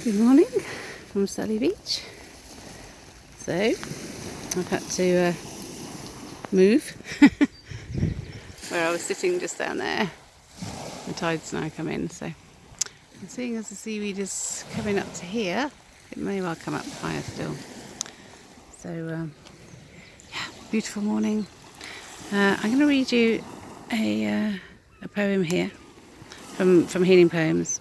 Good morning from Sully Beach. So I've had to move where I was sitting just down there. The tide's now come in, so and seeing as the seaweed is coming up to here, it may well come up higher still. So yeah, beautiful morning. I'm going to read you a poem here from Healing Poems.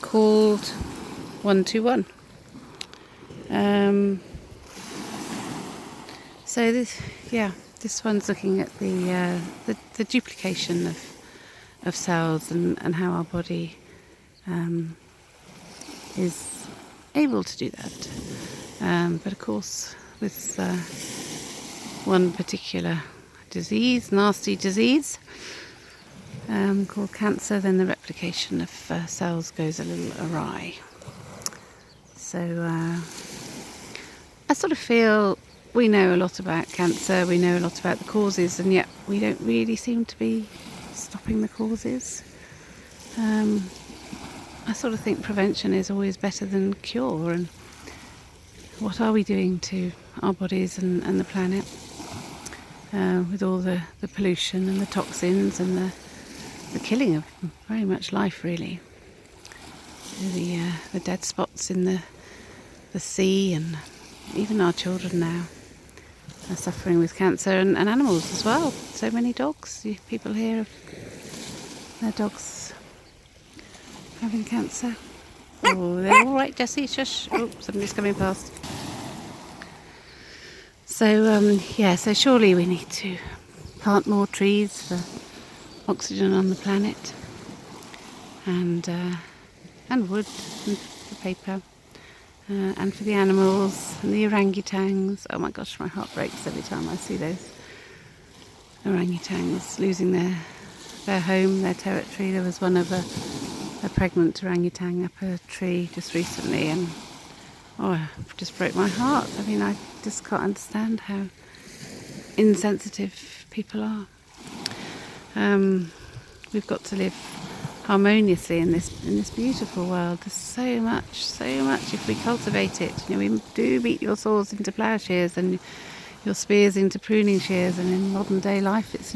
Called 121. So this one's looking at the duplication of cells and how our body is able to do that. But of course, with one particular disease, nasty disease, called cancer, then the replication of cells goes a little awry. So I sort of feel we know a lot about cancer, we know a lot about the causes, and yet we don't really seem to be stopping the causes. I sort of think prevention is always better than cure, and what are we doing to our bodies and the planet with all the pollution and the toxins and the killing of very much life, really. The dead spots in the sea, and even our children now are suffering with cancer, and animals as well. So many dogs. People hear of their dogs having cancer. Oh, they're all right, Jessie. Shush. Oh, somebody's coming past. So so surely we need to plant more trees for oxygen on the planet, and wood and for paper, and for the animals and the orangutans. Oh my gosh, my heart breaks every time I see those orangutans losing their home, their territory. There was one of a pregnant orangutan up a tree just recently, and it just broke my heart. I mean, I just can't understand how insensitive people are. We've got to live harmoniously in this beautiful world. There's so much if we cultivate it. We do beat your swords into ploughshares and your spears into pruning shears, and in modern day life it's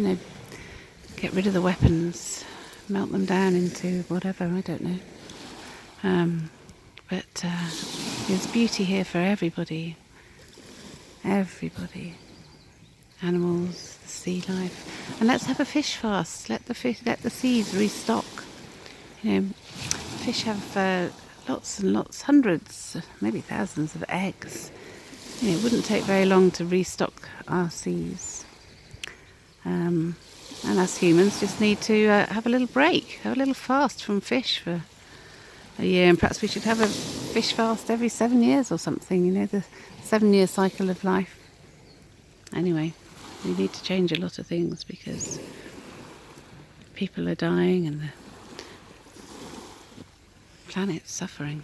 get rid of the weapons, melt them down into whatever, I don't know. But there's beauty here for everybody. Animals, the sea life, and let's have a fish fast. Let the seas restock. Fish have lots and lots, hundreds, maybe thousands of eggs. It wouldn't take very long to restock our seas. And us humans just need to have a little break, have a little fast from fish for a year, and perhaps we should have a fish fast every 7 years or something. The 7-year cycle of life. Anyway, we need to change a lot of things because people are dying and the planet's suffering.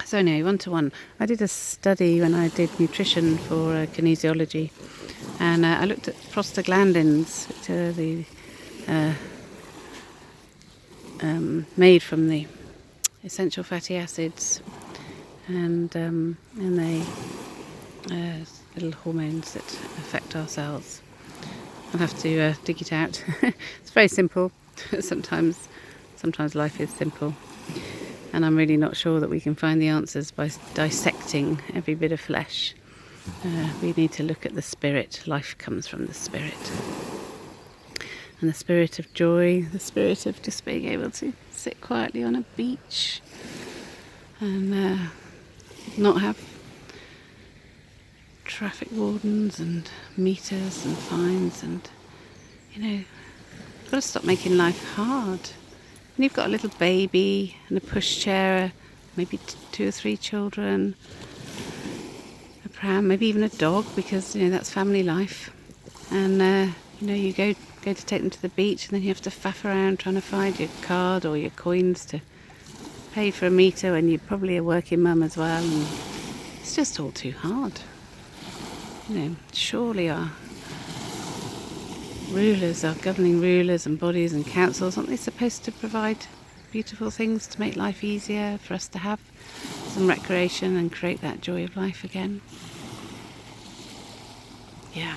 So anyway, 121. I did a study when I did nutrition for kinesiology, and I looked at prostaglandins, which are made from the essential fatty acids, and they little hormones that affect our cells. I'll have to dig it out. It's very simple. Sometimes life is simple, and I'm really not sure that we can find the answers by dissecting every bit of flesh. We need to look at the spirit. Life comes from the spirit, and the spirit of joy, the spirit of just being able to sit quietly on a beach and not have traffic wardens and meters and fines, and got to stop making life hard. And you've got a little baby and a pushchair, maybe 2 or 3 children, a pram, maybe even a dog, because that's family life. And you go to take them to the beach, and then you have to faff around trying to find your card or your coins to pay for a meter when you're probably a working mum as well, and it's just all too hard. Surely rulers, our governing rulers and bodies and councils, aren't they supposed to provide beautiful things to make life easier, for us to have some recreation and create that joy of life again? Yeah.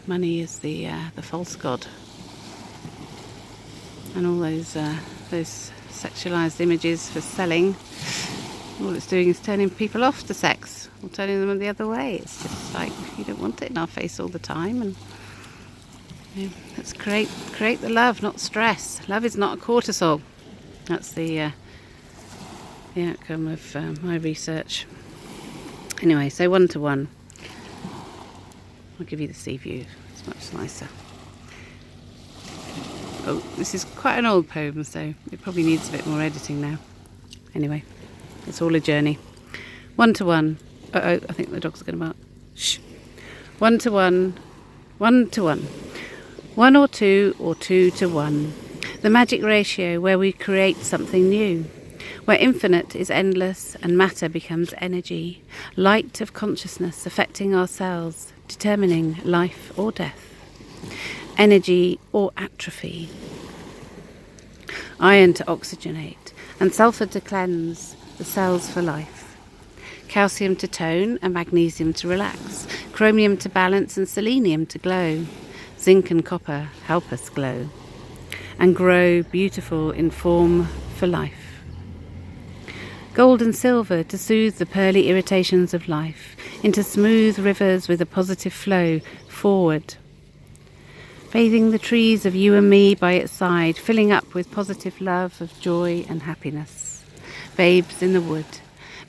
Money is the false god, and all those sexualized images for selling. All it's doing is turning people off to sex, or turning them the other way. It's just like, you don't want it in our face all the time, and let's create the love, not stress. Love is not a cortisol. That's the outcome of my research. Anyway, so 1-to-1. I'll give you the sea view. It's much nicer. Oh, this is quite an old poem, so it probably needs a bit more editing now. Anyway, it's all a journey. 1-to-1. I think the dogs are going to bark. Shh. 1-to-1. 1-to-1. 1 or 2 or 2-to-1. The magic ratio where we create something new. Where infinite is endless and matter becomes energy. Light of consciousness affecting our cells, determining life or death. Energy or atrophy. Iron to oxygenate and sulfur to cleanse the cells for life. Calcium to tone and magnesium to relax. Chromium to balance and selenium to glow. Zinc and copper help us glow and grow beautiful in form for life. Gold and silver to soothe the pearly irritations of life into smooth rivers with a positive flow forward. Bathing the trees of you and me by its side, filling up with positive love of joy and happiness. Babes in the wood,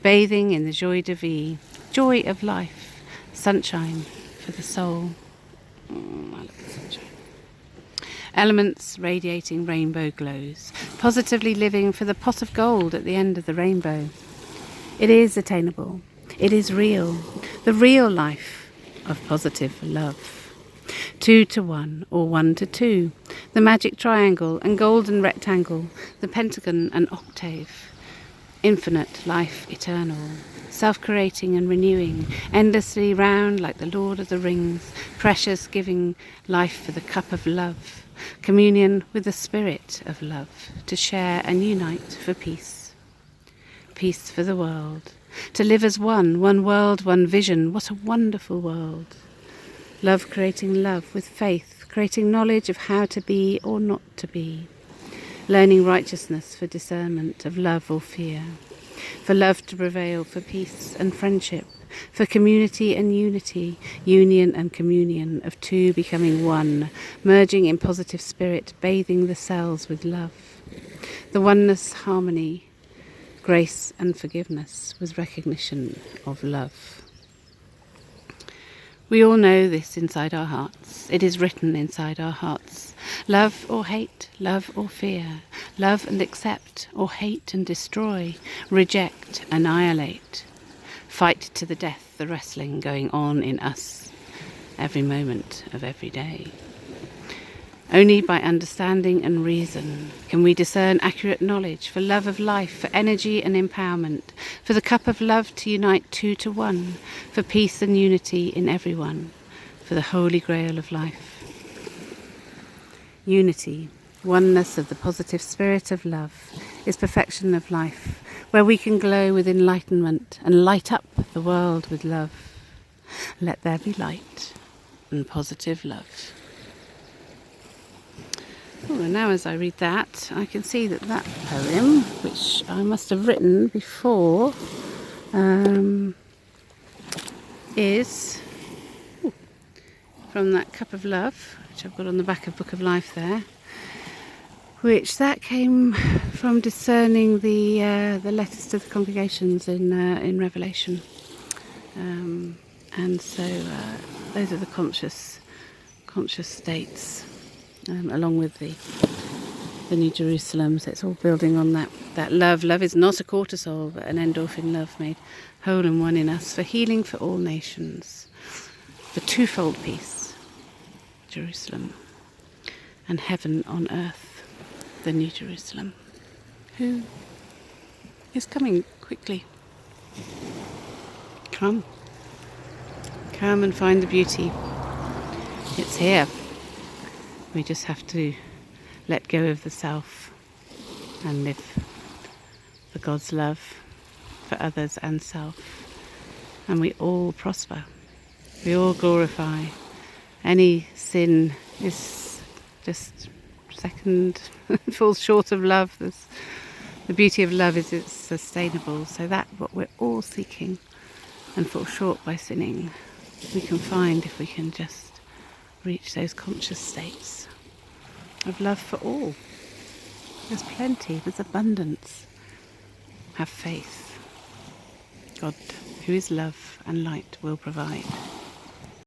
bathing in the joie de vie, joy of life, sunshine for the soul. I love the sunshine. Elements radiating rainbow glows, positively living for the pot of gold at the end of the rainbow. It is attainable. It is real. The real life of positive love. 2-to-1 or 1-to-2. The magic triangle and golden rectangle, the pentagon and octave. Infinite life eternal, self-creating and renewing, endlessly round like the Lord of the Rings, precious giving life for the cup of love. Communion with the spirit of love, to share and unite for peace. Peace for the world. To live as one world, one vision. What a wonderful world. Love creating love with faith, creating knowledge of how to be or not to be. Learning righteousness for discernment of love or fear. For love to prevail, for peace and friendship. For community and unity, union and communion of two becoming one, merging in positive spirit, bathing the cells with love. The oneness, harmony, grace and forgiveness with recognition of love. We all know this inside our hearts. It is written inside our hearts. Love or hate, love or fear, love and accept, or hate and destroy, reject, annihilate. Fight to the death, the wrestling going on in us every moment of every day. Only by understanding and reason can we discern accurate knowledge for love of life, for energy and empowerment, for the cup of love to unite 2-to-1, for peace and unity in everyone, for the holy grail of life. Unity, oneness of the positive spirit of love, is perfection of life, where we can glow with enlightenment and light up the world with love. Let there be light and positive love. Oh, and now as I read that, I can see that poem, which I must have written before, is from that Cup of Love, which I've got on the back of Book of Life there, which that came from discerning the letters to the congregations in Revelation, and so those are the conscious states, along with the New Jerusalem. So it's all building on that love. Love is not a cortisol, but an endorphin love made whole and one in us, for healing for all nations, for twofold peace, Jerusalem, and heaven on earth, the New Jerusalem, who is coming quickly. Come and find the beauty. It's here. We just have to let go of the self and live for God's love for others and self, and we all prosper. We all glorify. Any sin is just second, falls short of love. The beauty of love is it's sustainable, so that what we're all seeking and fall short by sinning, we can find if we can just reach those conscious states of love for all. There's plenty, there's abundance. Have faith. God, who is love and light, will provide.